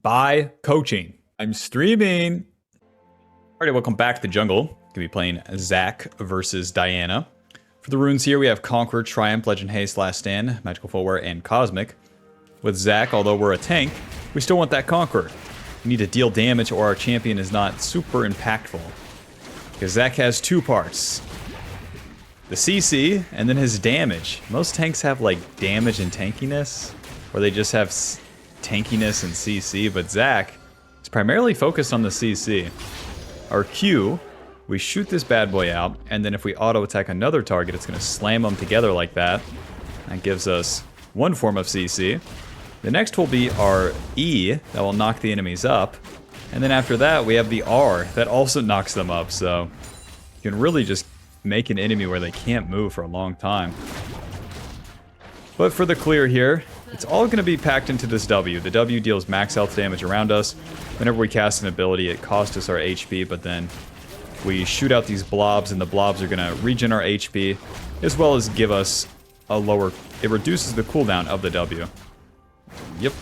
by coaching. I'm streaming. Alright, welcome back to Jungle. Gonna be playing ZAC versus Diana. For the runes here, we have Conqueror, Triumph, Legend, Haste, Last Stand, Magical Footwear, and Cosmic. With ZAC, although we're a tank, we still want that Conqueror. We need to deal damage or our champion is not super impactful. Because ZAC has two parts. The CC, and then his damage. Most tanks have like damage and tankiness, or they just have tankiness and CC, but ZAC is primarily focused on the CC. Our Q, we shoot this bad boy out, and then if we auto-attack another target, it's going to slam them together like that. That gives us one form of CC. The next will be our E, that will knock the enemies up. And then after that, we have the R, that also knocks them up, so you can really just make an enemy where they can't move for a long time. But for the clear here, it's all going to be packed into this W. The W deals max health damage around us. Whenever we cast an ability, it costs us our HP, but then we shoot out these blobs, and the blobs are going to regen our HP, as well as give us a lower... It reduces the cooldown of the W. Yep.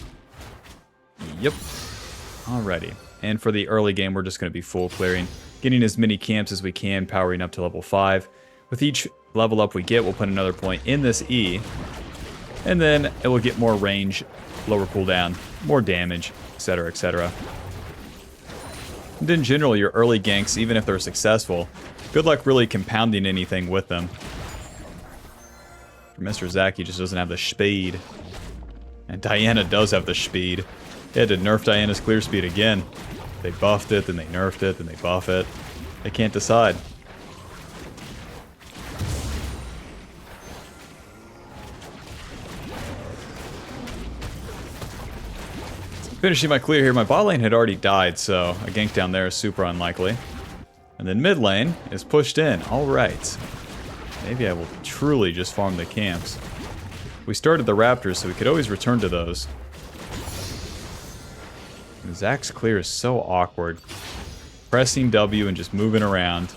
Alrighty. And for the early game, we're just going to be full clearing, getting as many camps as we can, powering up to level 5. With each level up we get, we'll put another point in this E, and then it will get more range, lower cooldown, more damage, etc., etc. And in general, your early ganks, even if they're successful, good luck really compounding anything with them. For Mr. ZAC, he just doesn't have the speed. And Diana does have the speed. They had to nerf Diana's clear speed again. They buffed it, then they nerfed it, then they buff it. They can't decide. Finishing my clear here, my bot lane had already died, so a gank down there is super unlikely. And then mid lane is pushed in. Alright. Maybe I will truly just farm the camps. We started the Raptors, so we could always return to those. ZAC's clear is so awkward. Pressing W and just moving around.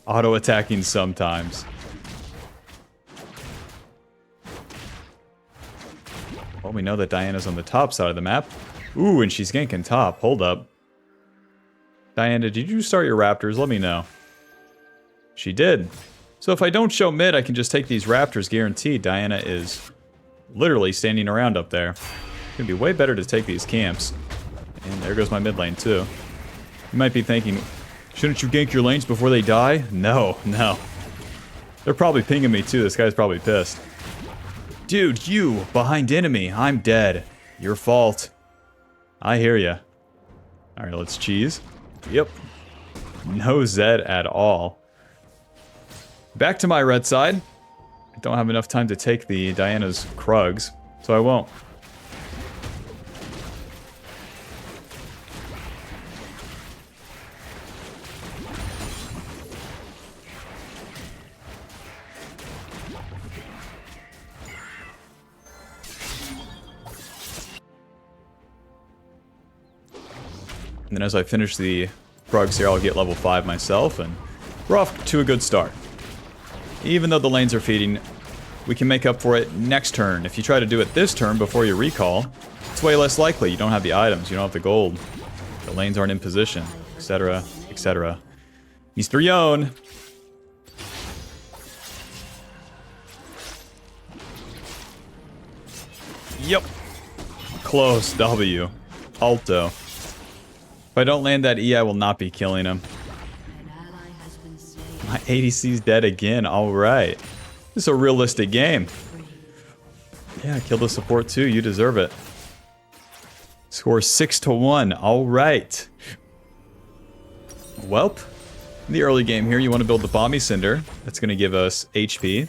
Auto-attacking sometimes. Well, we know that Diana's on the top side of the map. Ooh, and she's ganking top. Hold up. Diana, did you start your Raptors? Let me know. She did. So if I don't show mid, I can just take these Raptors guaranteed. Diana is literally standing around up there. It's gonna be way better to take these camps. And there goes my mid lane too. You might be thinking, shouldn't you gank your lanes before they die? No. They're probably pinging me too. This guy's probably pissed. Dude, you, behind enemy. I'm dead. Your fault. I hear ya. Alright, let's cheese. Yep. No Zed at all. Back to my red side. I don't have enough time to take the Diana's Krugs, so I won't. And then as I finish the Krugs here, I'll get level 5 myself, and we're off to a good start. Even though the lanes are feeding, we can make up for it next turn. If you try to do it this turn before you recall, it's way less likely. You don't have the items, you don't have the gold. The lanes aren't in position, etc., etc. He's 3-0. Yep. Close W. Alto. If I don't land that E, I will not be killing him. My ADC's dead again. Alright. This is a realistic game. Yeah, kill the support too. You deserve it. Score 6-1. Alright. Welp. In the early game here, you want to build the Bomby Cinder. That's going to give us HP.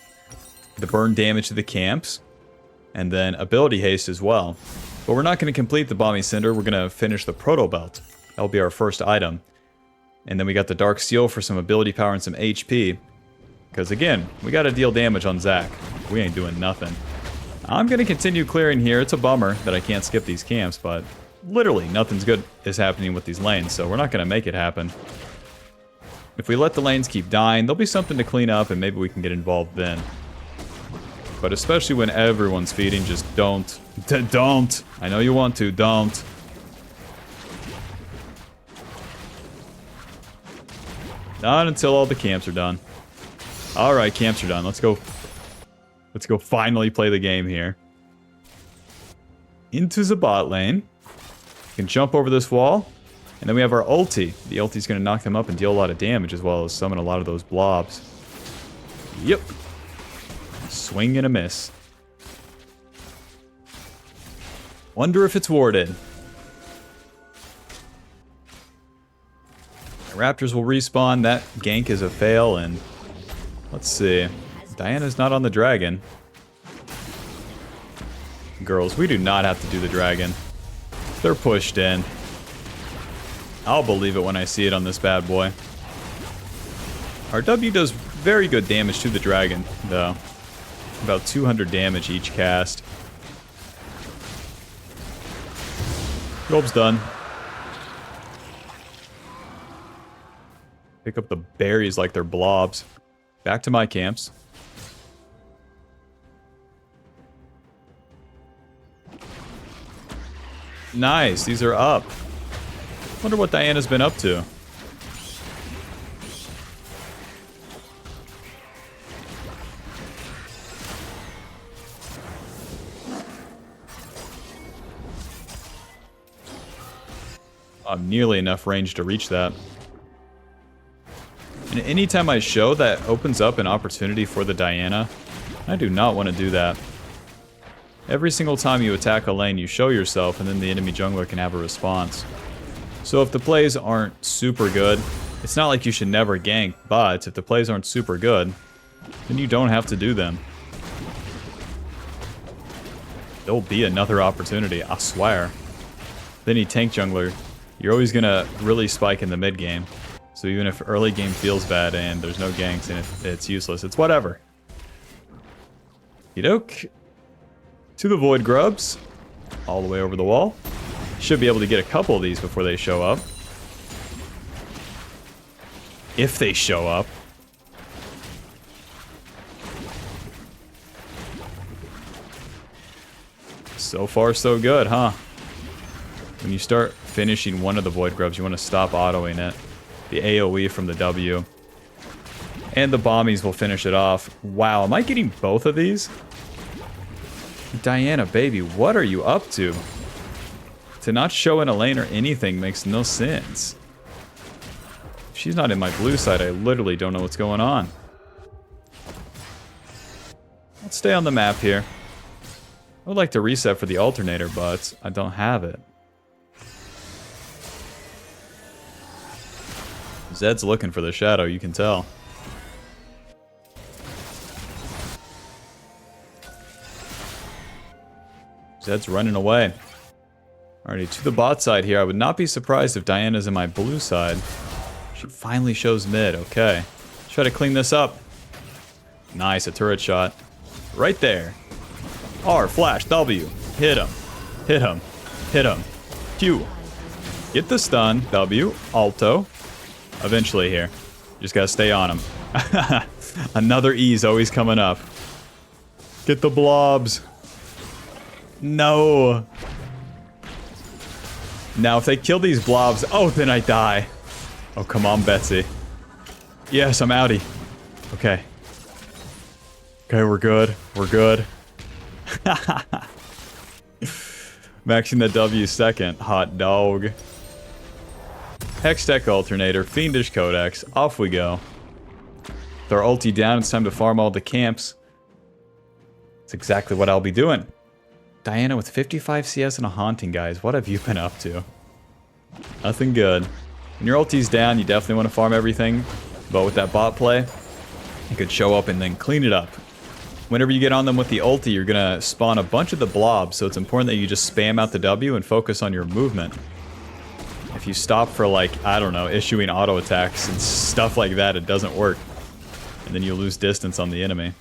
The burn damage to the camps. And then ability haste as well. But we're not going to complete the Bomby Cinder. We're going to finish the Proto Belt. That'll be our first item. And then we got the Dark Seal for some ability power and some HP. Because again, we got to deal damage on ZAC. We ain't doing nothing. I'm going to continue clearing here. It's a bummer that I can't skip these camps, but literally nothing's good is happening with these lanes, so we're not going to make it happen. If we let the lanes keep dying, there'll be something to clean up and maybe we can get involved then. But especially when everyone's feeding, just don't. Don't! I know you want to, don't. Not until all the camps are done. Alright, camps are done. Let's go. Let's go finally play the game here. Into the bot lane. We can jump over this wall. And then we have our ulti. The ulti's going to knock them up and deal a lot of damage as well as summon a lot of those blobs. Yep. Swing and a miss. Wonder if it's warded. The Raptors will respawn. That gank is a fail, and let's see. Diana's not on the dragon. Girls, we do not have to do the dragon. They're pushed in. I'll believe it when I see it on this bad boy. Our W does very good damage to the dragon, though. About 200 damage each cast. Joob's done. Pick up the berries like they're blobs. Back to my camps. Nice, these are up. Wonder what Diana's been up to. Nearly enough range to reach that. And anytime I show, that opens up an opportunity for the Diana. I do not want to do that. Every single time you attack a lane, you show yourself, and then the enemy jungler can have a response. So if the plays aren't super good, it's not like you should never gank, but if the plays aren't super good, then you don't have to do them. There'll be another opportunity, I swear. Then you tank jungler, you're always gonna really spike in the mid game. So even if early game feels bad and there's no ganks and it's useless, it's whatever. Yoke. To the Void Grubs. All the way over the wall. Should be able to get a couple of these before they show up. If they show up. So far, so good, huh? When you start finishing one of the Void Grubs, you want to stop autoing it. The AoE from the W. And the bombies will finish it off. Wow, am I getting both of these? Diana, baby, what are you up to? To not show in a lane or anything makes no sense. If she's not in my blue side, I literally don't know what's going on. Let's stay on the map here. I would like to reset for the alternator, but I don't have it. Zed's looking for the shadow, you can tell. Zed's running away. Alrighty, to the bot side here. I would not be surprised if Diana's in my blue side. She finally shows mid, okay. Try to clean this up. Nice, a turret shot. Right there. R, flash, W. Hit him. Hit him. Hit him. Q. Get the stun. W. Alto. Eventually here. Just gotta stay on him. Another E's always coming up. Get the blobs. No. Now if they kill these blobs, oh, then I die. Oh, come on, Betsy. Yes, I'm outie. Okay. Okay, we're good. We're good. Maxing the W second. Hot dog. HEXTECH Alternator, Fiendish Codex, off we go. With our ulti down, it's time to farm all the camps. That's exactly what I'll be doing. Diana with 55 CS and a Haunting, guys. What have you been up to? Nothing good. When your ulti's down, you definitely want to farm everything. But with that bot play, you could show up and then clean it up. Whenever you get on them with the ulti, you're going to spawn a bunch of the blobs, so it's important that you just spam out the W and focus on your movement. If you stop for, like, I don't know, issuing auto attacks and stuff like that, it doesn't work. And then you lose distance on the enemy.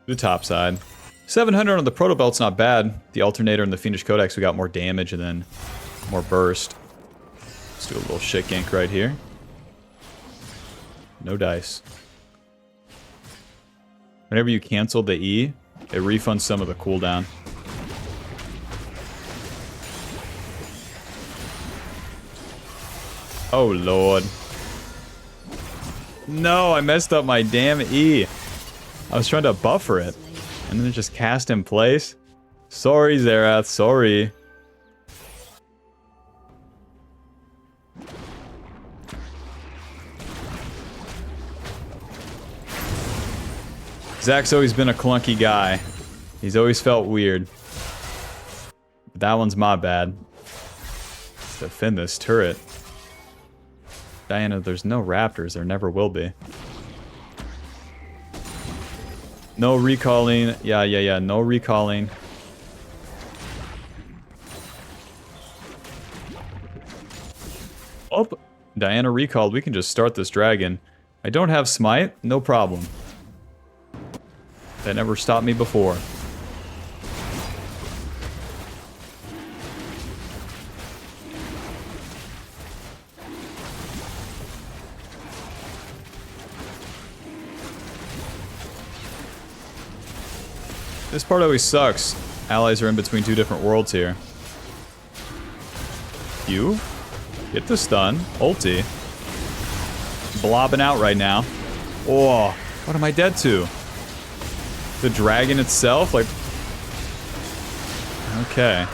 The top side. 700 on the Proto Belt's not bad. The Alternator and the Fiendish Codex, we got more damage and then more burst. Let's do a little shit gank right here. No dice. Whenever you cancel the E, it refunds some of the cooldown. Oh, Lord. No, I messed up my damn E. I was trying to buffer it. And then it just cast in place. Sorry, Zerath. Sorry. Zach's always been a clunky guy. He's always felt weird. But that one's my bad. Let's defend this turret. Diana, there's no raptors. There never will be. No recalling. Yeah. No recalling. Oh, Diana recalled. We can just start this dragon. I don't have smite. No problem. That never stopped me before. This part always sucks. Allies are in between two different worlds here. You? Get the stun. Ulti. Blobbing out right now. Oh, what am I dead to? The dragon itself? Like... Okay.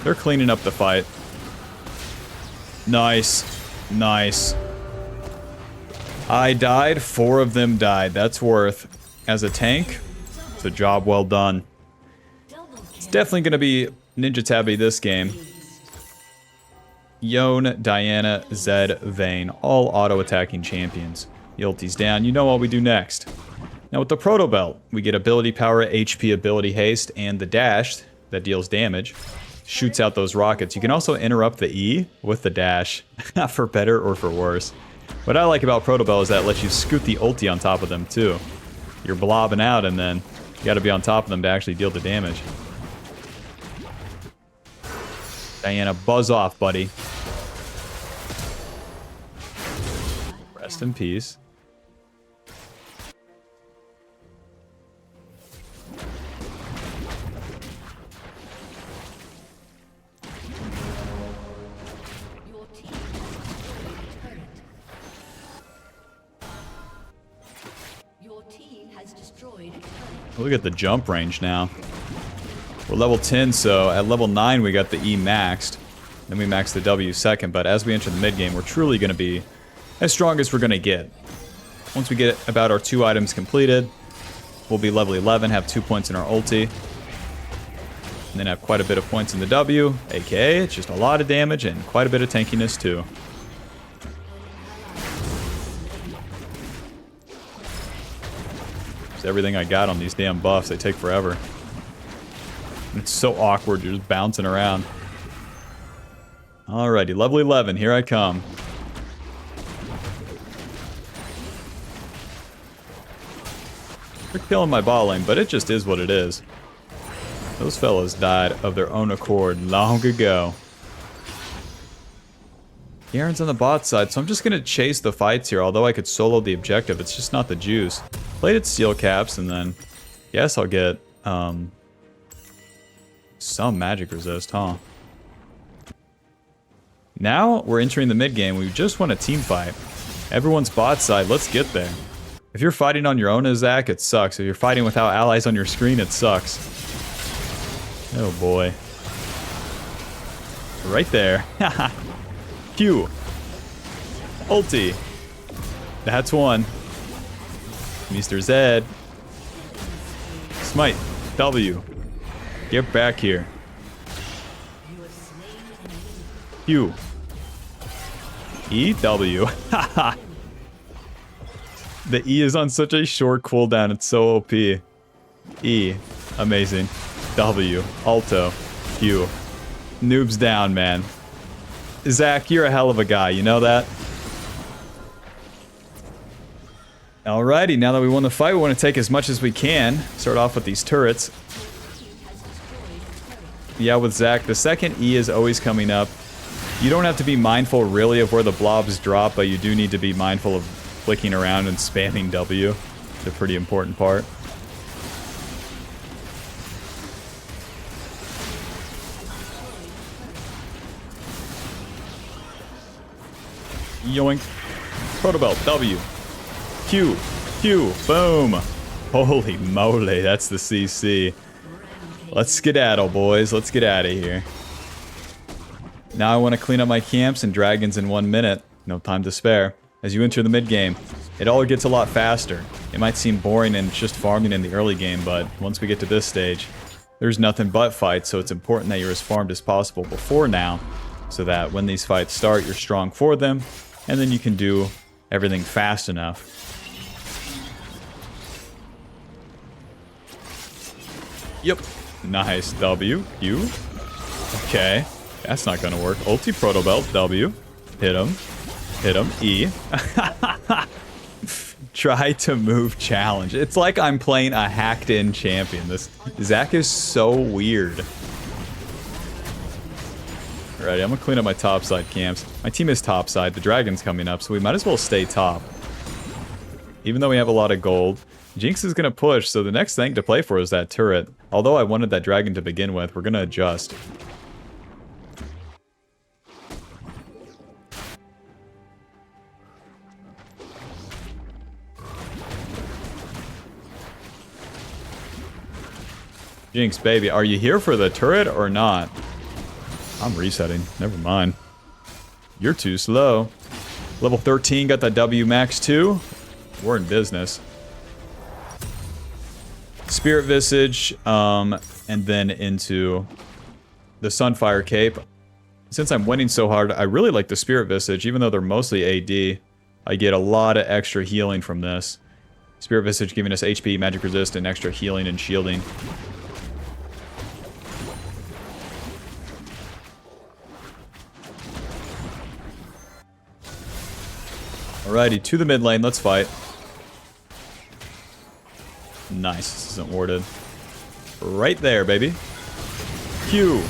They're cleaning up the fight. Nice. Nice. I died. 4 of them died. That's worth. As a tank, it's a job well done. It's definitely going to be Ninja Tabby this game. Yone, Diana, Zed, Vayne. All auto-attacking champions. The ulti's down. You know what we do next. Now with the Proto Belt, we get ability power, HP ability haste, and the dash that deals damage. Shoots out those rockets. You can also interrupt the E with the dash. For better or for worse. What I like about Proto Belt is that it lets you scoot the ulti on top of them too. You're blobbing out and then you gotta be on top of them to actually deal the damage. Diana, buzz off, buddy. Rest in peace. Look at the jump range now. We're level 10, so at level 9 we got the E maxed. Then we maxed the W second, but as we enter the mid game, we're truly going to be as strong as we're going to get. Once we get about our 2 items completed, we'll be level 11, have 2 points in our ulti. And then have quite a bit of points in the W, aka it's just a lot of damage and quite a bit of tankiness too. Everything I got on these damn buffs, they take forever. It's so awkward, you're just bouncing around. Alrighty, level 11, here I come. They're killing my bot lane, but it just is what it is. Those fellas died of their own accord long ago. Garen's on the bot side, so I'm just gonna chase the fights here, although I could solo the objective, it's just not the juice. Plated steel caps, and then yes, I'll get some magic resist, huh? Now we're entering the mid game. We just want a team fight. Everyone's bot side. Let's get there. If you're fighting on your own as ZAC, it sucks. If you're fighting without allies on your screen, it sucks. Oh boy. Right there. Q. Ulti. That's one. Mr. Zed. Smite. W. Get back here. Q. E. W. Haha. The E is on such a short cooldown. It's so OP. E. Amazing. W. Alto. Q. Noobs down, man. ZAC, you're a hell of a guy. You know that? Alrighty, now that we won the fight, we want to take as much as we can. Start off with these turrets. Yeah, with ZAC, the second E is always coming up. You don't have to be mindful, really, of where the blobs drop, but you do need to be mindful of clicking around and spamming W is a pretty important part. Yoink. Protobelt, W. Q. Q. Boom. Holy moly, that's the CC. Let's skedaddle, boys. Let's get out of here. Now I want to clean up my camps and dragons in 1 minute. No time to spare. As you enter the mid-game, it all gets a lot faster. It might seem boring and just farming in the early game, but once we get to this stage, there's nothing but fights, so it's important that you're as farmed as possible before now, so that when these fights start, you're strong for them, and then you can do everything fast enough. Yep. Nice. W. Q. Okay. That's not gonna work. Ulti Protobelt. W. Hit him. Hit him. E. Try to move challenge. It's like I'm playing a hacked-in champion. This ZAC is so weird. Alrighty, I'm gonna clean up my topside camps. My team is topside. The dragon's coming up, so we might as well stay top. Even though we have a lot of gold. Jinx is gonna push, so the next thing to play for is that turret. Although I wanted that dragon to begin with, we're gonna adjust. Jinx, baby, are you here for the turret or not? I'm resetting. Never mind. You're too slow. Level 13, got that W max too. We're in business. Spirit Visage, and then into the Sunfire Cape. Since I'm winning so hard, I really like the Spirit Visage, even though they're mostly AD. I get a lot of extra healing from this. Spirit Visage giving us HP, magic resist, and extra healing and shielding. Alrighty, to the mid lane, let's fight. Nice, this isn't warded. Right there, baby. Q.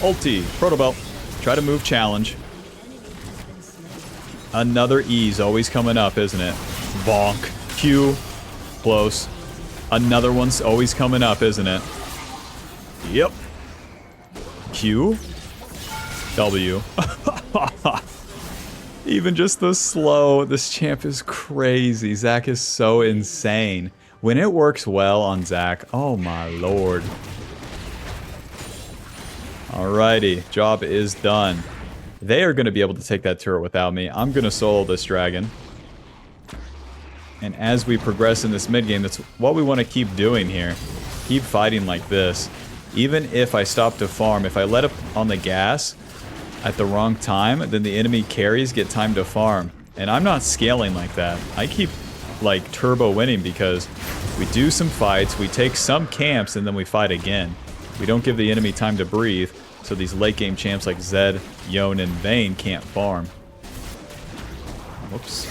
Ulti. Protobelt. Try to move challenge. Another E's always coming up, isn't it? Bonk. Q. Close. Another one's always coming up, isn't it? Yep. Q. W. Even just the slow. This champ is crazy. ZAC is so insane. When it works well on ZAC, oh my lord. Alrighty, job is done. They are going to be able to take that turret without me. I'm going to solo this dragon. And as we progress in this mid game, that's what we want to keep doing here. Keep fighting like this. Even if I stop to farm, if I let up on the gas at the wrong time, then the enemy carries get time to farm. And I'm not scaling like that. I keep like turbo winning because we do some fights, we take some camps, and then we fight again. We don't give the enemy time to breathe, so these late game champs like Zed, Yone, and Vayne can't farm. Whoops.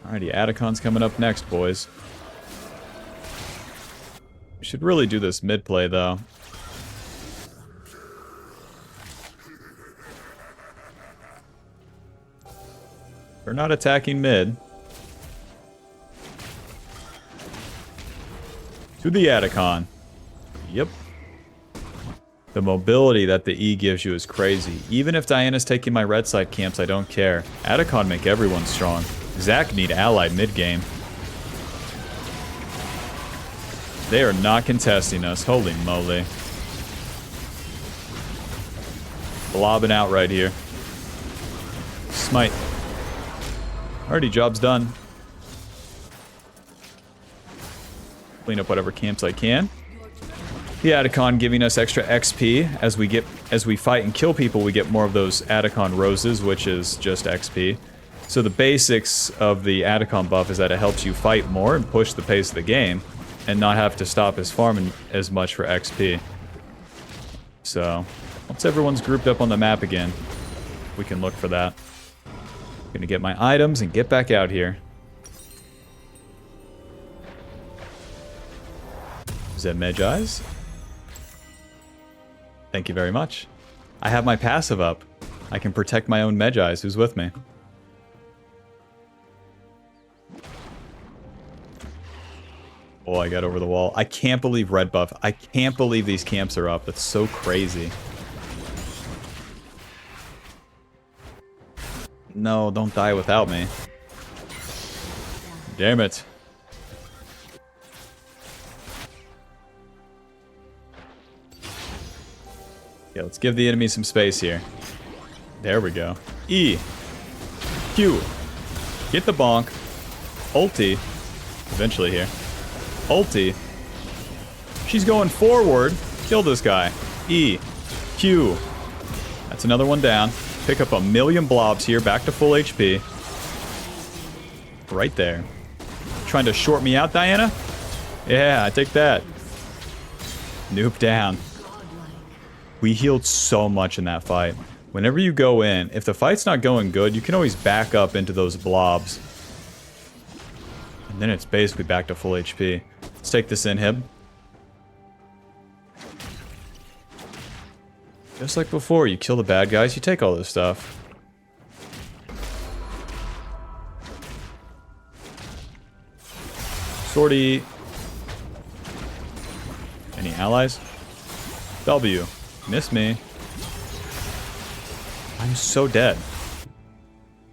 Alrighty, Atacon's coming up next, boys. We should really do this mid play though. We're not attacking mid. To the Atacon. Yep. The mobility that the E gives you is crazy. Even if Diana's taking my red side camps, I don't care. Atacon make everyone strong. ZAC need ally mid-game. They are not contesting us. Holy moly. Blobbing out right here. Smite. Alrighty, job's done. Clean up whatever camps I can. The Atacon giving us extra XP as we fight and kill people. We get more of those Atacon roses, which is just XP. So the basics of the Atacon buff is that it helps you fight more and push the pace of the game, and not have to stop his farming as much for XP. So once everyone's grouped up on the map again, we can look for that. Gonna get my items and get back out here. Zed Medjai's. Thank you very much. I have my passive up. I can protect my own Medjai's. Who's with me? Oh, I got over the wall. I can't believe red buff. I can't believe these camps are up. That's so crazy. No, don't die without me. Damn it. Yeah, let's give the enemy some space here. There we go. E. Q. Get the bonk. Ulti. Eventually here. Ulti. She's going forward. Kill this guy. E. Q. That's another one down. Pick up a million blobs here. Back to full HP. Right there. Trying to short me out, Diana? Yeah, I take that. Noob down. We healed so much in that fight. Whenever you go in, if the fight's not going good, you can always back up into those blobs. And then it's basically back to full HP. Let's take this inhib. Just like before, you kill the bad guys, you take all this stuff. Sortie. Any allies? W. Miss me. I'm so dead.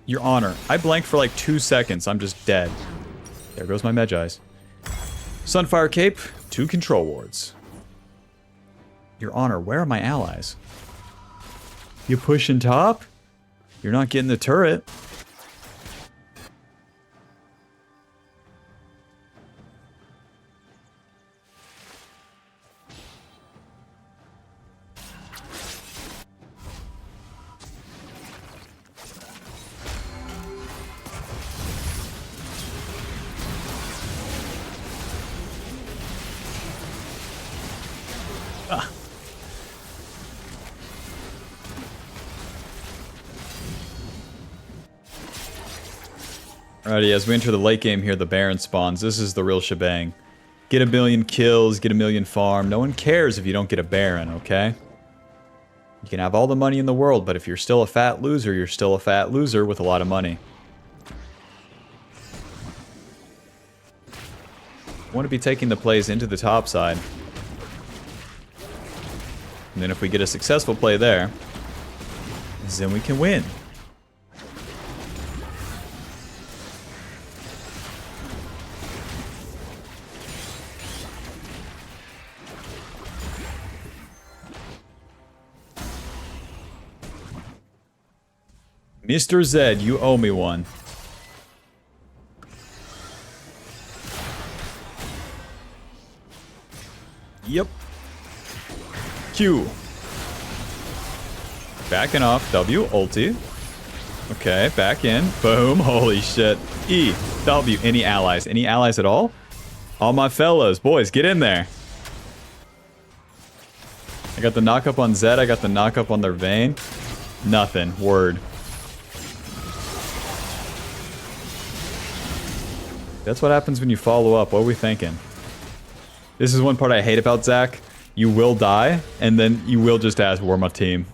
Your Honor. I blanked for like 2 seconds. I'm just dead. There goes my Medjai's. Sunfire Cape. 2 control wards. Your Honor, where are my allies? You pushing top? You're not getting the turret. Alrighty, as we enter the late game here, the Baron spawns. This is the real shebang. Get a million kills, get a million farm. No one cares if you don't get a Baron, okay? You can have all the money in the world, but if you're still a fat loser, you're still a fat loser with a lot of money. I want to be taking the plays into the top side. And then if we get a successful play there, then we can win. Mr. Z, you owe me one. Yep. Q. Backing off. W. Ulti. Okay, back in. Boom. Holy shit. E. W. Any allies? Any allies at all? All my fellows. Boys, get in there. I got the knock up on Zed. I got the knock up on their Vayne. Nothing. Word. That's what happens when you follow up. What are we thinking? This is one part I hate about ZAC. You will die, and then you will just ask, "Where my team?"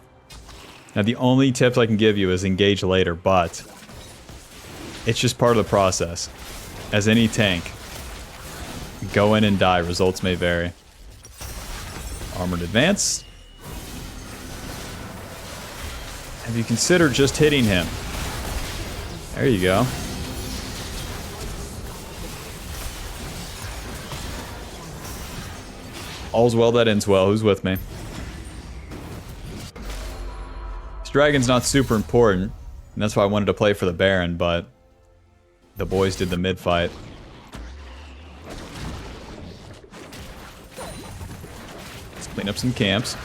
Now, the only tips I can give you is engage later, but it's just part of the process. As any tank, go in and die. Results may vary. Armored advance. Have you considered just hitting him? There you go. All's well that ends well. Who's with me? This dragon's not super important, and that's why I wanted to play for the Baron, but the boys did the mid fight. Let's clean up some camps.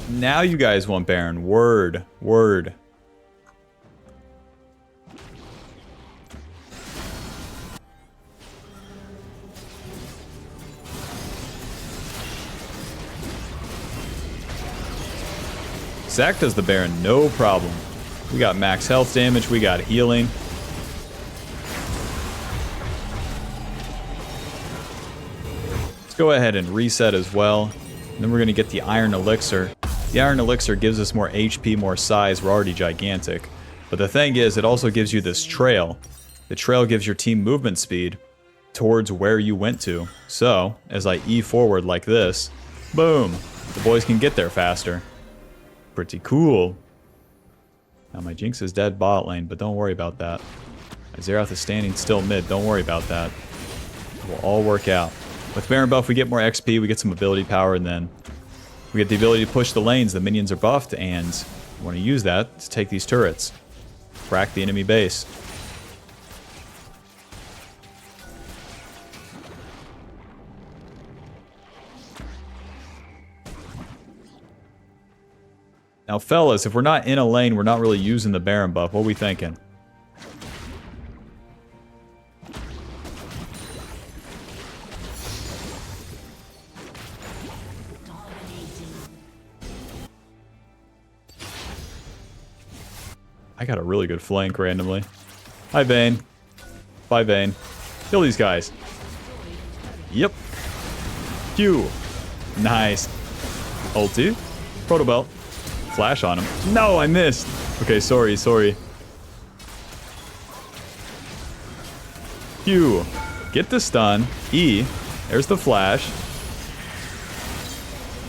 Now you guys want Baron. Word. Word. ZAC does the Baron, no problem. We got max health damage, we got healing. Let's go ahead and reset as well. And then we're going to get the Iron Elixir. The Iron Elixir gives us more HP, more size. We're already gigantic. But the thing is, it also gives you this trail. The trail gives your team movement speed towards where you went to. So, as I E forward like this, boom, the boys can get there faster. Pretty cool. Now my Jinx is dead bot lane, but don't worry about that. Azeroth is standing still mid, don't worry about that. It will all work out. With Baron buff, we get more XP, we get some ability power, and then we get the ability to push the lanes. The minions are buffed, and we want to use that to take these turrets. Crack the enemy base. Now, fellas, if we're not in a lane, we're not really using the Baron buff. What are we thinking? I got a really good flank randomly. Hi, Vayne. Bye, Vayne. Kill these guys. Yep. Q. Nice. Ulti. Protobelt. Flash on him. No, I missed. Okay, sorry. Q. Get the stun. E. There's the flash.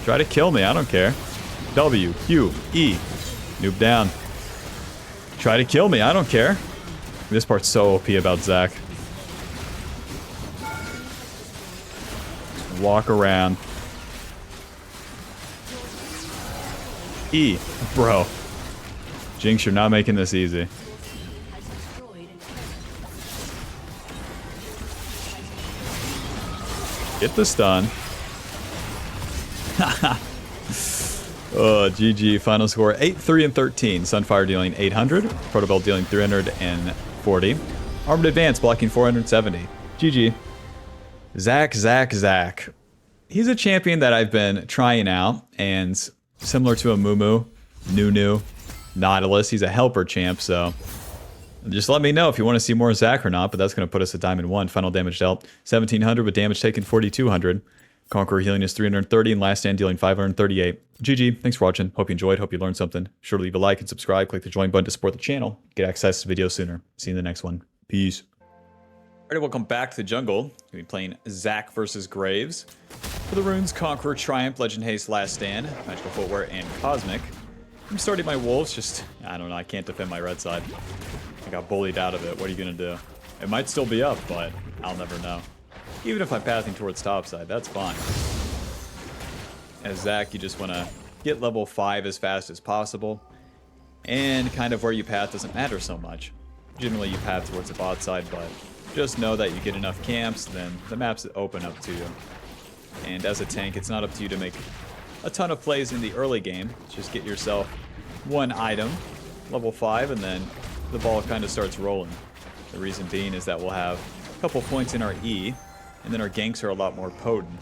Try to kill me. I don't care. W. Q. E. Noob down. Try to kill me. I don't care. This part's so OP about ZAC. Walk around. E. Bro. Jinx, you're not making this easy. Get the stun. GG. Final score 8-3 and 13. Sunfire dealing 800. Protobelt dealing 340. Armored Advance blocking 470. GG. ZAC. He's a champion that I've been trying out, and similar to a Mumu, Nunu, Nautilus, he's a helper champ, so just let me know if you want to see more ZAC or not, but that's going to put us at Diamond 1. Final damage dealt 1700 with damage taken 4200. Conqueror healing is 330 and Last Stand dealing 538. GG, thanks for watching. Hope you enjoyed, hope you learned something. Be sure to leave a like and subscribe. Click the join button to support the channel. Get access to videos sooner. See you in the next one. Peace. Alright, welcome back to the jungle. We're going to be playing ZAC versus Graves. For the runes, Conqueror, Triumph, Legend Haste, Last Stand, Magical Footwear, and Cosmic. I'm starting my wolves, just, I don't know, I can't defend my red side. I got bullied out of it. What are you going to do? It might still be up, but I'll never know. Even if I'm pathing towards topside, that's fine. As ZAC, you just want to get level 5 as fast as possible. And kind of where you path doesn't matter so much. Generally, you path towards the bot side, but just know that you get enough camps, then the maps open up to you. And as a tank, it's not up to you to make a ton of plays in the early game. Just get yourself one item, level 5, and then the ball kind of starts rolling. The reason being is that we'll have a couple points in our E, and then our ganks are a lot more potent.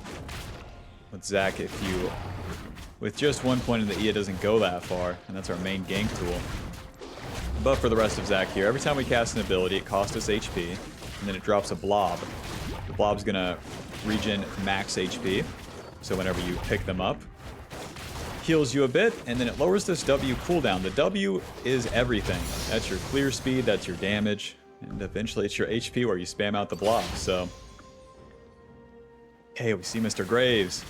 With ZAC, with just 1 point in the E, it doesn't go that far, and that's our main gank tool. But for the rest of ZAC here, every time we cast an ability, it costs us HP, and then it drops a blob. The blob's gonna regen max HP, so whenever you pick them up, heals you a bit, and then it lowers this W cooldown. The W is everything. That's your clear speed, that's your damage, and eventually it's your HP where you spam out the blob, so... Okay, we see Mr. Graves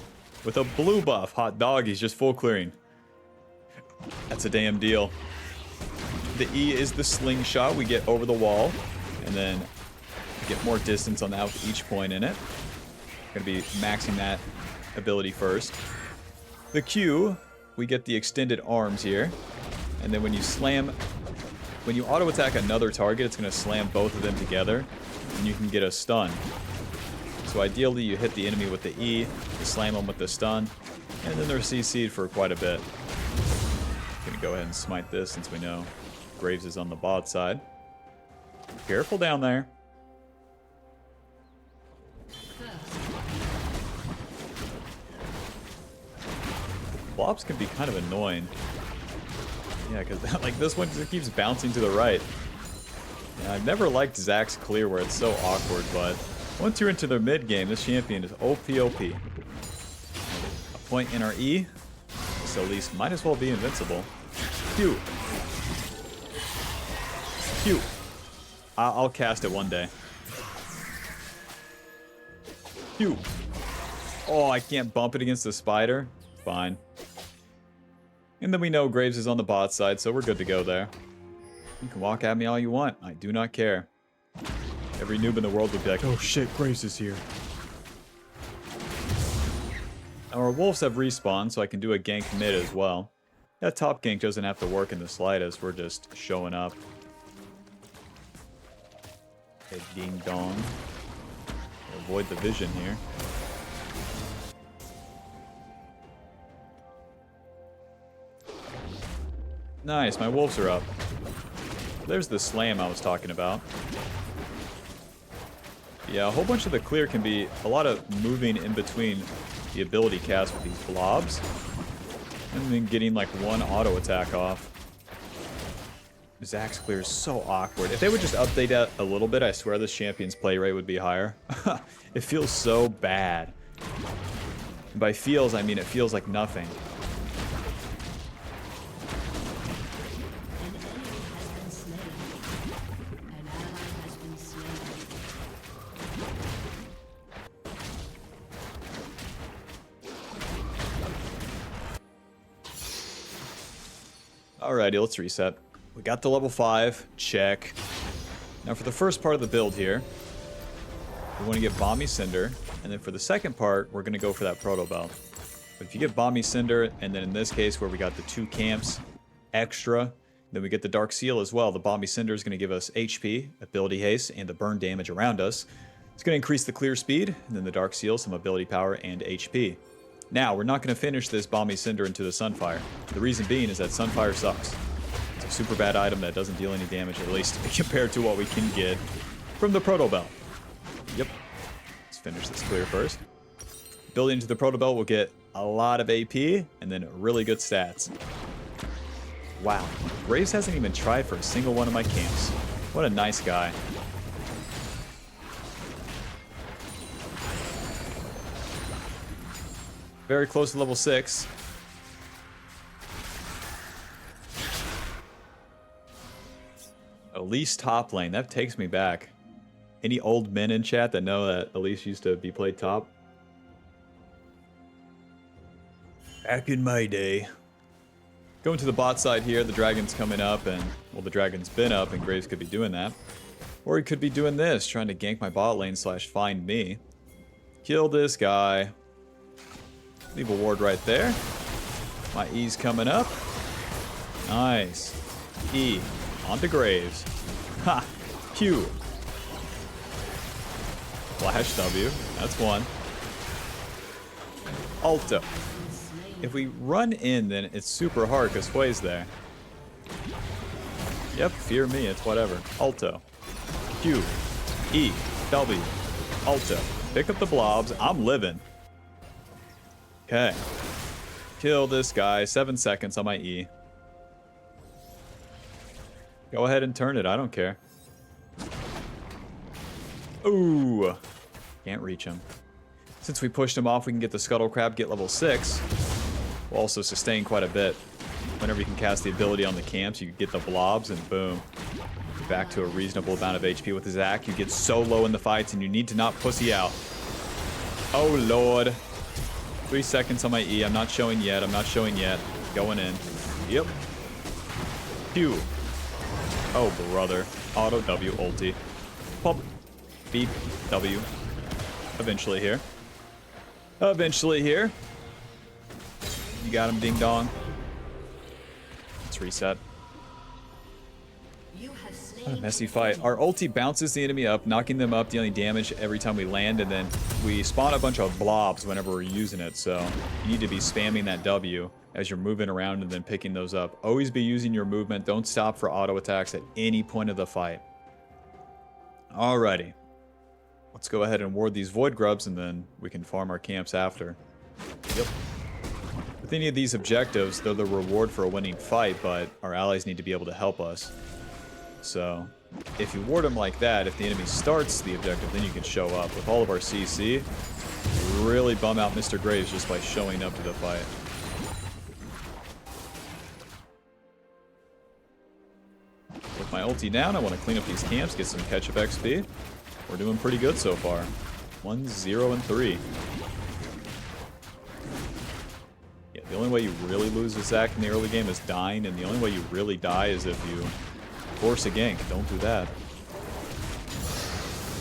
with a blue buff. Hot dog, he's just full clearing. That's a damn deal. The E is the slingshot. We get over the wall, and then get more distance on that with each point in it. Gonna be maxing that ability first. The Q, we get the extended arms here, and then when you auto attack another target, it's gonna slam both of them together, and you can get a stun. So ideally, you hit the enemy with the E, you slam them with the stun, and then they're CC'd for quite a bit. Gonna go ahead and smite this since we know Graves is on the bot side. Careful down there. Blobs can be kind of annoying. Yeah, because like this one just keeps bouncing to the right. Yeah, I've never liked ZAC's clear where it's so awkward, but Once you're into their mid game, this champion is OP. A point in our E. So at least might as well be invincible. Phew. Phew. I'll cast it one day. Phew. Oh, I can't bump it against the spider. Fine. And then we know Graves is on the bot side, so we're good to go there. You can walk at me all you want. I do not care. Every noob in the world would be like, oh shit, Graves is here. Our wolves have respawned, so I can do a gank mid as well. That top gank doesn't have to work in the slightest. We're just showing up. Okay, ding dong. Avoid the vision here. Nice, my wolves are up. There's the slam I was talking about. Yeah, a whole bunch of the clear can be a lot of moving in between the ability cast with these blobs. And then getting like one auto attack off. ZAC's clear is so awkward. If they would just update that a little bit, I swear this champion's play rate would be higher. It feels so bad. And by feels, I mean it feels like nothing. Alrighty, let's reset. We got the level 5. Check. Now for the first part of the build here, we want to get Bomby Cinder, and then for the second part, we're going to go for that Proto Belt. But if you get Bomby Cinder, and then in this case where we got the 2 camps extra, then we get the Dark Seal as well. The Bomby Cinder is going to give us HP, ability haste, and the burn damage around us. It's going to increase the clear speed, and then the Dark Seal, some ability power, and HP. Now, we're not going to finish this Bomby Cinder into the Sunfire. The reason being is that Sunfire sucks. It's a super bad item that doesn't deal any damage, at least compared to what we can get from the Proto Belt. Yep. Let's finish this clear first. Building into the Proto Belt, we'll get a lot of AP and then really good stats. Wow. Graves hasn't even tried for a single one of my camps. What a nice guy. Very close to level 6. Elise top lane. That takes me back. Any old men in chat that know that Elise used to be played top? Back in my day. Going to the bot side here. The dragon's coming up, and well, the dragon's been up, and Graves could be doing that. Or he could be doing this, trying to gank my bot lane / find me. Kill this guy. Leave a ward right there. My E's coming up. Nice. E. Onto Graves. Ha! Q. Flash W. That's one. Alto. If we run in, then it's super hard because Hui's there. Yep, fear me, it's whatever. Alto. Q. E. W. Alto. Pick up the blobs. I'm living. Okay. Kill this guy. 7 seconds on my E. Go ahead and turn it. I don't care. Ooh. Can't reach him. Since we pushed him off, we can get the Scuttle Crab, get level 6. We'll also sustain quite a bit. Whenever you can cast the ability on the camps, you get the blobs, and boom. Back to a reasonable amount of HP with the ZAC. You get so low in the fights, and you need to not pussy out. Oh, Lord. 3 seconds on my E. I'm not showing yet. I'm not showing yet. Going in. Yep. Q. Oh, brother. Auto W ulti. Pop. Beep. W. Eventually here. Eventually here. You got him, ding dong. Let's reset. What a messy fight. Our ulti bounces the enemy up, knocking them up, dealing damage every time we land, and then we spawn a bunch of blobs whenever we're using it, so you need to be spamming that W as you're moving around and then picking those up. Always be using your movement. Don't stop for auto attacks at any point of the fight. Alrighty. Let's go ahead and ward these Void Grubs, and then we can farm our camps after. Yep. With any of these objectives, they're the reward for a winning fight, but our allies need to be able to help us. So, if you ward him like that, if the enemy starts the objective, then you can show up. With all of our CC, really bum out Mr. Graves just by showing up to the fight. With my ulti down, I want to clean up these camps, get some catch-up XP. We're doing pretty good so far. 1, 0, and 3. Yeah, the only way you really lose with ZAC in the early game is dying, and the only way you really die is if you force a gank. Don't do that.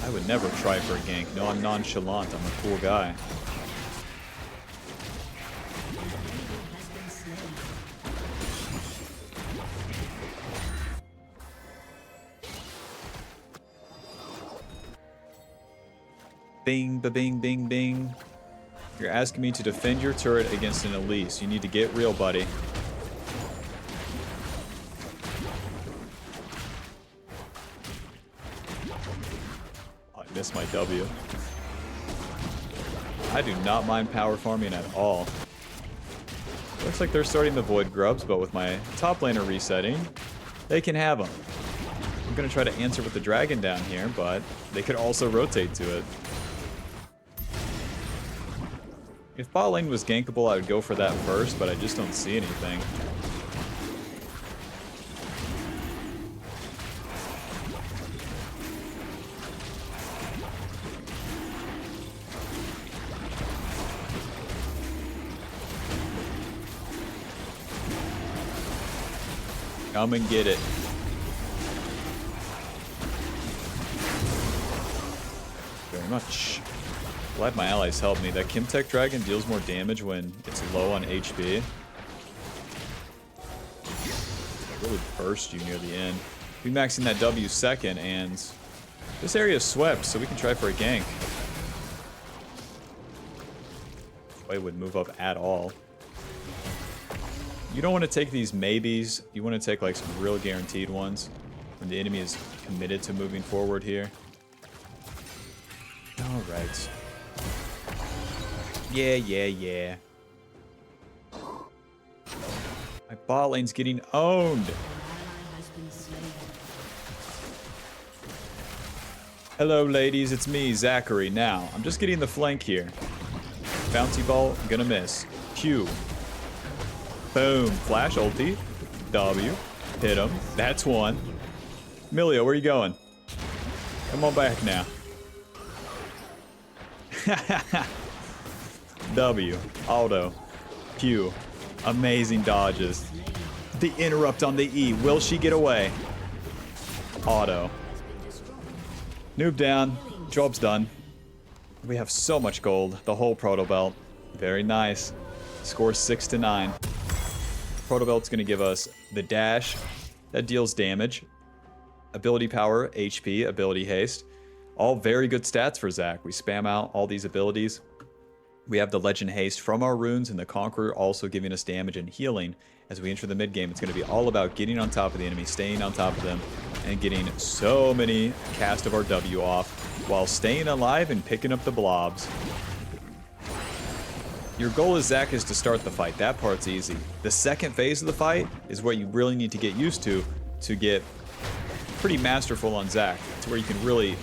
I would never try for a gank. No, I'm nonchalant. I'm a cool guy. Bing, ba-bing, bing, bing. You're asking me to defend your turret against an Elise. You need to get real, buddy. I missed my W. I do not mind power farming at all. Looks like they're starting the Void Grubs, but with my top laner resetting, they can have them. I'm going to try to answer with the dragon down here, but they could also rotate to it. If bot lane was gankable, I would go for that first, but I just don't see anything. Come and get it. Very much. Glad my allies helped me. That HEXTECH Dragon deals more damage when it's low on HP. It really burst you near the end. Be maxing that W second, and this area is swept, so we can try for a gank. Way would move up at all. You don't want to take these maybes. You want to take like some real guaranteed ones when the enemy is committed to moving forward here. All right. Yeah. My bot lane's getting owned. Hello, ladies. It's me, Zachary. Now, I'm just getting the flank here. Bouncy ball, gonna miss. Q. Boom. Flash ulti. W. Hit him. That's one. Milio, where you going? Come on back now. W. Auto. Q. Amazing dodges. The interrupt on the E. Will she get away? Auto. Noob down. Job's done. We have so much gold. The whole Proto Belt. Very nice. Score 6-9. Proto Belt's going to give us the dash. That deals damage. Ability power, HP, ability haste. All very good stats for ZAC. We spam out all these abilities. We have the Legend Haste from our runes, and the Conqueror also giving us damage and healing. As we enter the mid game, it's going to be all about getting on top of the enemy, staying on top of them, and getting so many cast of our W off, while staying alive and picking up the blobs. Your goal as ZAC is to start the fight. That part's easy. The second phase of the fight is what you really need to get used to get pretty masterful on ZAC. It's where you can really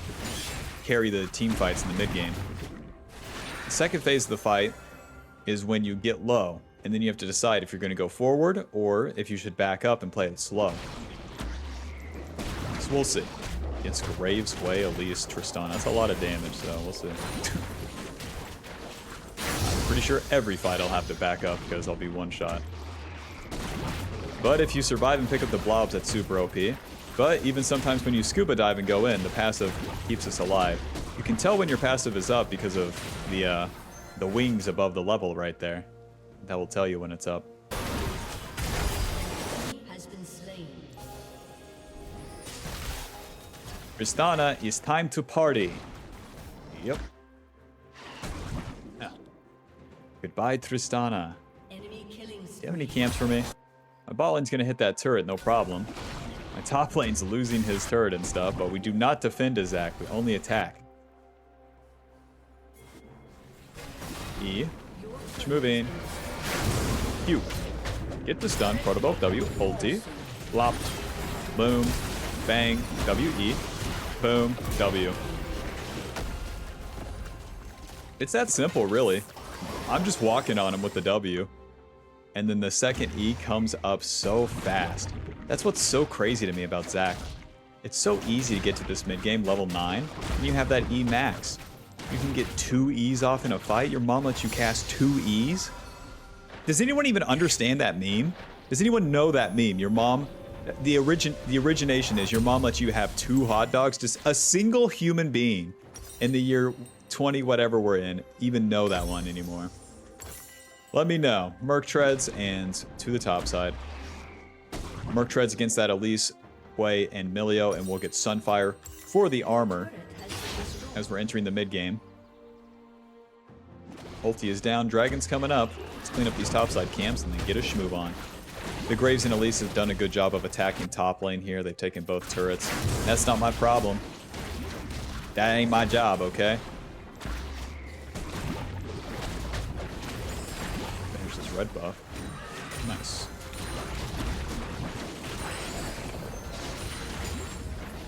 carry the team fights in the mid game. The second phase of the fight is when you get low, and then you have to decide if you're going to go forward or if you should back up and play it slow. So we'll see. Against Graves, Way, Elise, Tristana. That's a lot of damage, so we'll see. I'm pretty sure every fight I'll have to back up because I'll be one shot. But if you survive and pick up the blobs, that's super OP. But even sometimes when you scuba dive and go in, the passive keeps us alive. You can tell when your passive is up because of the wings above the level right there. That will tell you when it's up. Has been slain. Tristana, it's time to party. Yep. Yeah. Goodbye, Tristana. Enemy killing Do you have any camps for me? My bot lane's gonna hit that turret, no problem. My top lane's losing his turret and stuff, but we do not defend as ZAC, we only attack. E. Keep moving. Q. Get the stun, Proto Belt W, ulti. Flop. Boom. Bang. W-E. Boom. W. It's that simple, really. I'm just walking on him with the W. And then the second E comes up so fast. That's what's so crazy to me about ZAC. It's so easy to get to this mid-game, level 9, and you have that E max. You can get 2 E's off in a fight. Your mom lets you cast 2 E's? Does anyone even understand that meme? Does anyone know that meme? Your mom... The origination is your mom lets you have 2 hot dogs. Just a single human being in the year 20 whatever we're in even know that one anymore. Let me know. Merc Treads and to the top side. Merc Treads against that Elise, Hwei, and Milio, and we'll get Sunfire for the armor as we're entering the mid game. Ulti is down. Dragon's coming up. Let's clean up these topside camps and then get a schmoove on. The Graves and Elise have done a good job of attacking top lane here. They've taken both turrets. That's not my problem. That ain't my job, okay? Finish this red buff. Nice.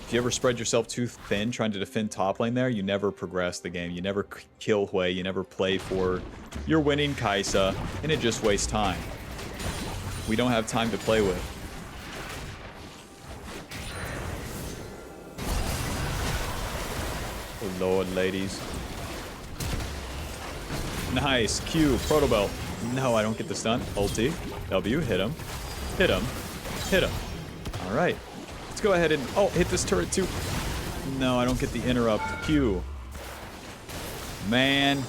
If you ever spread yourself too thin trying to defend top lane there, you never progress the game. You never kill Hwei. You never play for your winning Kai'Sa, and it just wastes time. We don't have time to play with. Oh lord, ladies. Nice. Q. Protobelt. No, I don't get the stun. Ulti. W. Hit him. Hit him. Hit him. Alright. Let's go ahead and... Oh, hit this turret too. No, I don't get the interrupt. Q. Man.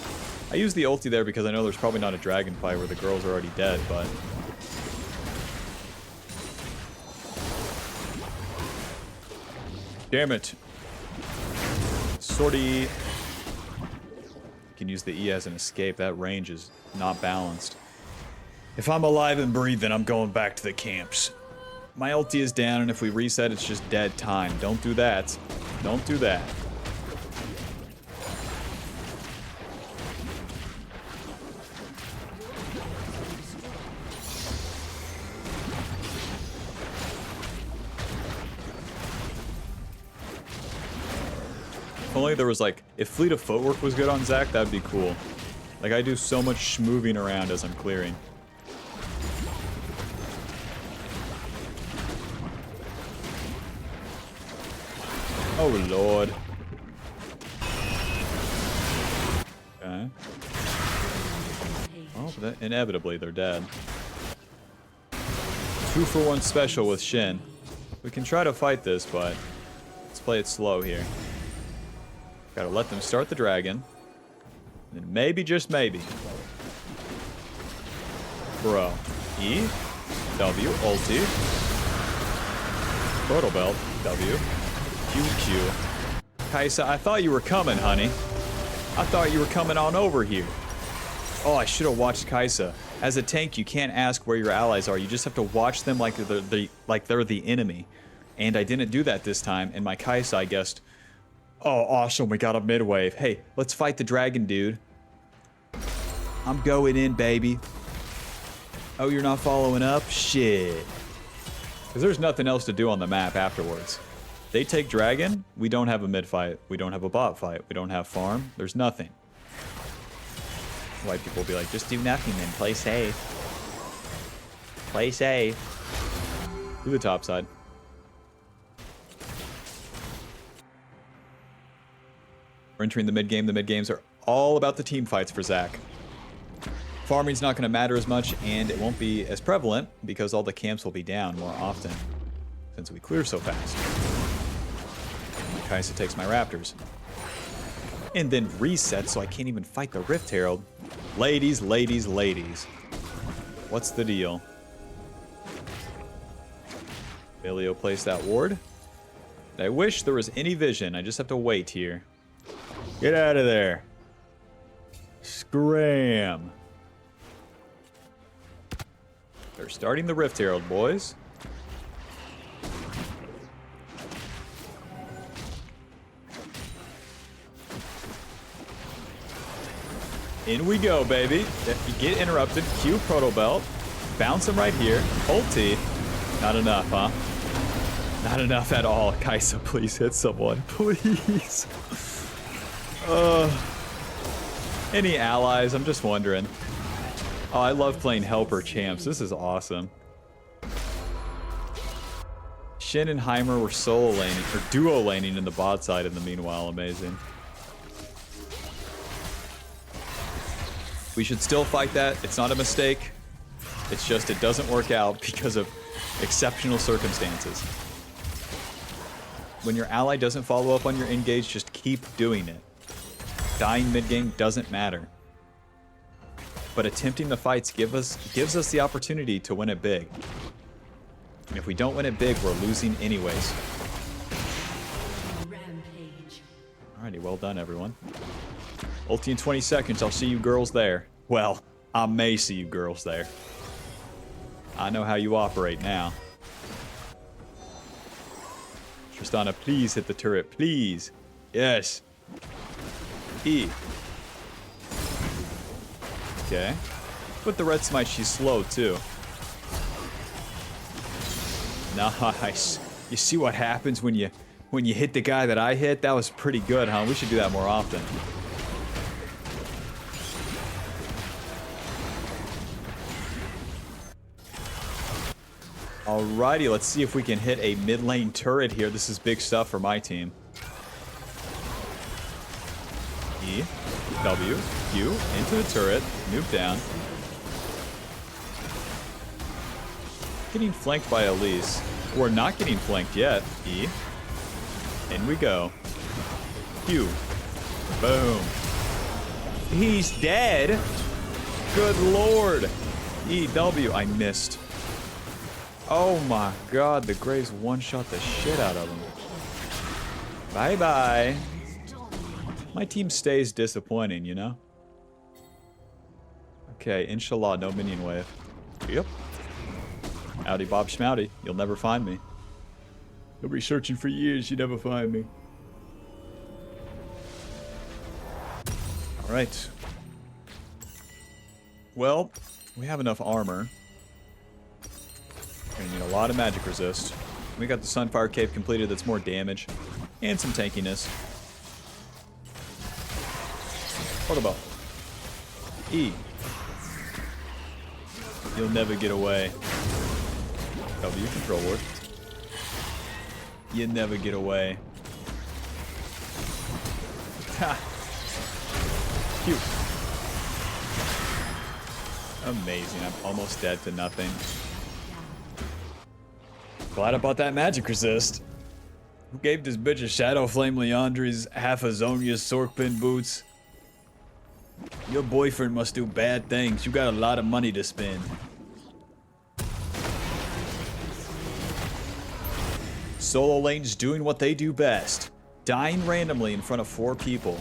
I used the ulti there because I know there's probably not a dragon fight where the girls are already dead, but... Damn it. Sortie. You can use the E as an escape. That range is not balanced. If I'm alive and breathing, I'm going back to the camps. My ulti is down, and if we reset, it's just dead time. Don't do that. Don't do that. If only there was like, if Fleet of Footwork was good on ZAC, that'd be cool. Like, I do so much moving around as I'm clearing. Oh lord. Okay. Oh, but inevitably they're dead. 2-for-1 special with Shin. We can try to fight this, but let's play it slow here. Gotta let them start the dragon. And maybe, just maybe. Bro. E. W. Ulti. Protobelt. W. QQ. Kai'Sa, I thought you were coming, honey. I thought you were coming on over here. Oh, I should have watched Kai'Sa. As a tank, you can't ask where your allies are. You just have to watch them like they're the enemy. And I didn't do that this time, and my Kai'Sa, I guessed... Oh, awesome, we got a mid-wave. Hey, let's fight the dragon, dude. I'm going in, baby. Oh, you're not following up? Shit. Because there's nothing else to do on the map afterwards. They take dragon, we don't have a mid-fight. We don't have a bot fight. We don't have farm. There's nothing. White people will be like, just do nothing then. Play safe. Play safe. Do the top side. We're entering the mid-game. The mid-games are all about the team fights for ZAC. Farming's not going to matter as much, and it won't be as prevalent because all the camps will be down more often since we clear so fast. Kai'Sa takes my raptors. And then resets so I can't even fight the Rift Herald. Ladies, ladies, ladies. What's the deal? Milio placed that ward. I wish there was any vision. I just have to wait here. Get out of there. Scram. They're starting the Rift Herald, boys. In we go, baby. You get interrupted. Q Protobelt. Bounce him right here. Ulti. Not enough, huh? Not enough at all. Kaisa, please hit someone. Please. Any allies? I'm just wondering. Oh, I love playing helper champs. This is awesome. Shin and Heimer were solo laning, or duo laning in the bot side in the meanwhile. Amazing. We should still fight that. It's not a mistake. It's just it doesn't work out because of exceptional circumstances. When your ally doesn't follow up on your engage, just keep doing it. Dying mid-game doesn't matter. But attempting the fights gives us the opportunity to win it big. And if we don't win it big, we're losing anyways. Rampage. Alrighty, well done, everyone. Ulti in 20 seconds, I'll see you girls there. Well, I may see you girls there. I know how you operate now. Tristana, please hit the turret, please. Yes. E. Okay. With the red smite, she's slow too. Nice. You see what happens when you hit the guy that I hit? That was pretty good, huh? We should do that more often. Alrighty, let's see if we can hit a mid lane turret here. This is big stuff for my team. E, W, Q, into the turret, move down. Getting flanked by Elise. We're not getting flanked yet. E, in we go. Q, boom. He's dead. Good lord. E, W, I missed. Oh my god, the Graves one-shot the shit out of him. Bye-bye. My team stays disappointing, you know? Okay, inshallah, no minion wave. Yep. Howdy Bob Schmouty, you'll never find me. You'll be searching for years, you never find me. Alright. Well, we have enough armor. Gonna need a lot of magic resist. We got the Sunfire Cape completed, that's more damage. And some tankiness. What about E? You'll never get away. W control ward. You never get away. Ha! Cute. Amazing, I'm almost dead to nothing. Glad I bought that magic resist. Who gave this bitch a Shadow Flame Leandri's, half a Zonia's Sorkpin boots? Your boyfriend must do bad things. You got a lot of money to spend. Solo lanes doing what they do best. Dying randomly in front of 4 people.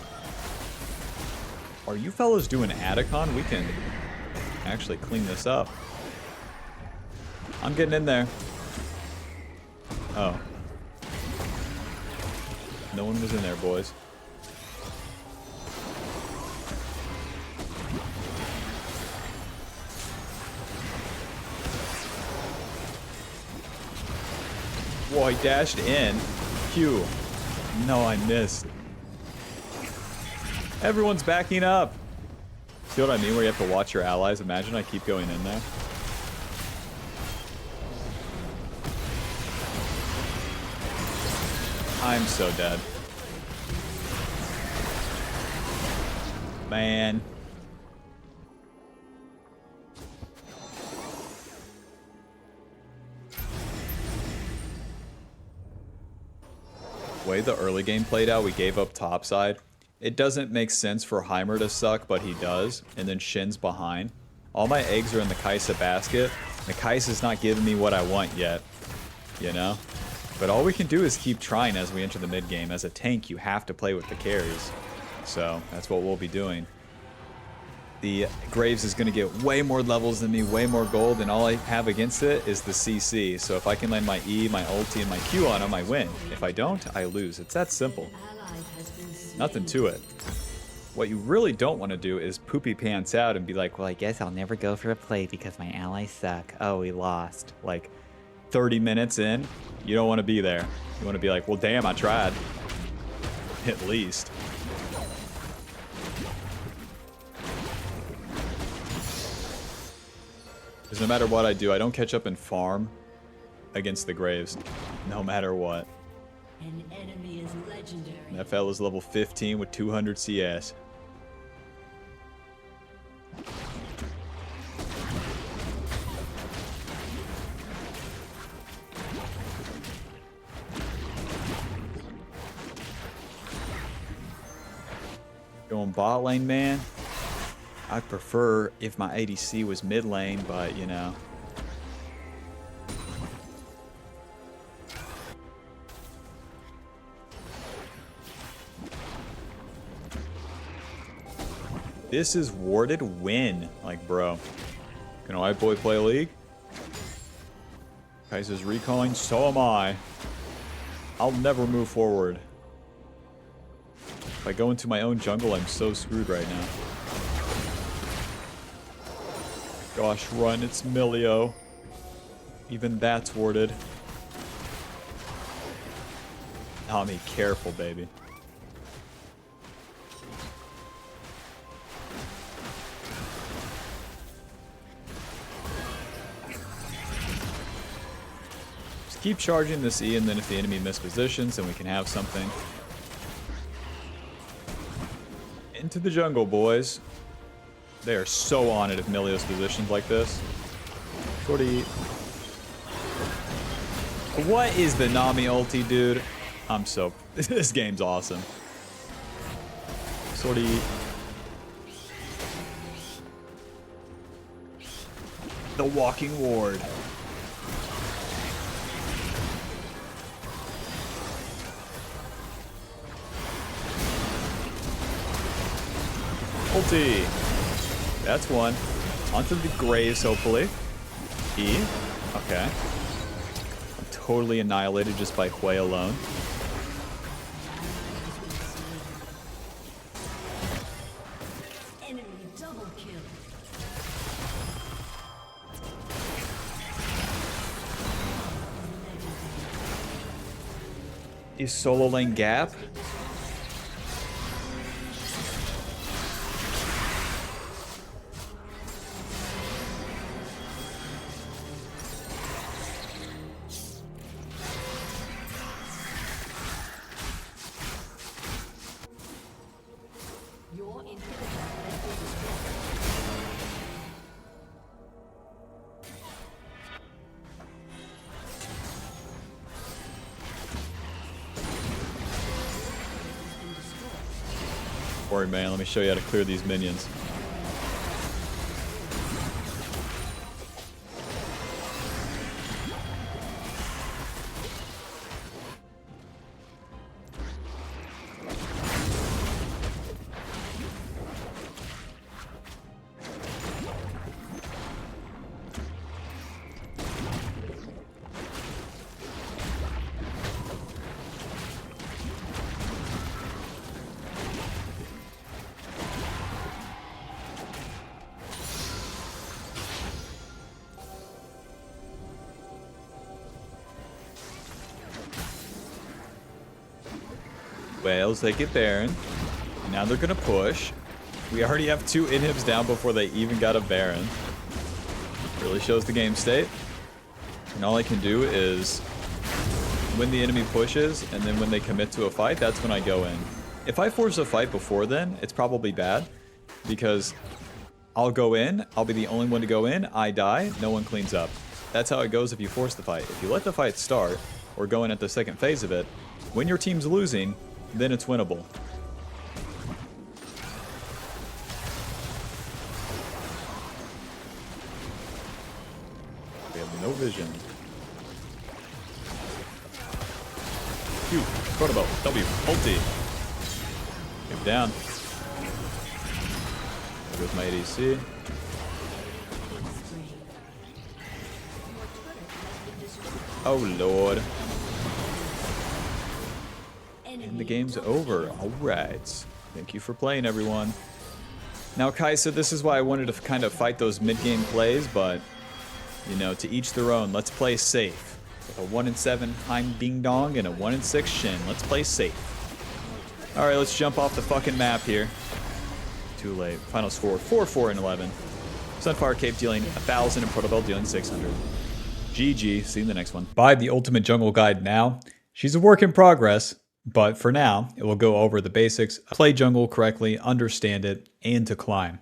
Are you fellas doing Atacon? We can actually clean this up. I'm getting in there. Oh. No one was in there, boys. Whoa, I dashed in. Q. No, I missed. Everyone's backing up. See what I mean? Where you have to watch your allies. Imagine I keep going in there. I'm so dead. Man. The way the early game played out, we gave up topside. It doesn't make sense for Heimer to suck, but he does. And then Shin's behind. All my eggs are in the Kaisa basket. The Kaisa's not giving me what I want yet. You know? But all we can do is keep trying as we enter the mid game. As a tank, you have to play with the carries. So, that's what we'll be doing. The Graves is going to get way more levels than me, way more gold, and all I have against it is the CC. So if I can land my E, my ulti, and my Q on him, I win. If I don't, I lose. It's that simple. Nothing to it. What you really don't want to do is poopy pants out and be like, well, I guess I'll never go for a play because my allies suck. Oh, we lost. Like, 30 minutes in, you don't want to be there. You want to be like, well, damn, I tried. At least. Because no matter what I do, I don't catch up and farm against the Graves. No matter what. An enemy is legendary. And that fella's level 15 with 200 CS. Going bot lane, man. I'd prefer if my ADC was mid lane, but you know. This is warded win. Like, bro. Can a white boy play League? Kaiser's recalling, so am I. I'll never move forward. If I go into my own jungle, I'm so screwed right now. Gosh, run, it's Milio. Even that's warded. Tommy, careful, baby. Just keep charging this E, and then if the enemy mispositions, then we can have something. Into the jungle, boys. They are so on it if Milio's positioned like this. 40. What is the Nami ulti, dude? I'm so... This game's awesome. 40. The walking ward. Ulti. That's one. Onto the Graves, hopefully. E. Okay. I'm totally annihilated just by Hui alone. Enemy double kill. Is solo lane gap? Your inhibitor has been destroyed. Worry, man. Let me show you how to clear these minions. Whales, they get Baron. Now they're gonna push. We already have 2 inhibs down before they even got a Baron. Really shows the game state. And all I can do is, when the enemy pushes, and then when they commit to a fight, that's when I go in. If I force a fight before then, it's probably bad. Because I'll go in, I'll be the only one to go in, I die, no one cleans up. That's how it goes if you force the fight. If you let the fight start, or go in at the second phase of it, when your team's losing, then it's winnable. We have no vision. Q, Rocketbelt, W, ulti. Get down. There goes my ADC. Oh lord. And the game's over. Alright. Thank you for playing, everyone. Now, Kaisa, this is why I wanted to kind of fight those mid-game plays, but, you know, to each their own. Let's play safe. With a 1-7 Heim Ding Dong and a 1-6 Shin. Let's play safe. Alright, let's jump off the fucking map here. Too late. Final score 4-4 and 11. Sunfire Cape dealing 1,000 and Protobelt dealing 600. GG. See you in the next one. Buy the Ultimate Jungle Guide now. She's a work in progress, but for now, it will go over the basics, play jungle correctly, understand it, and to climb.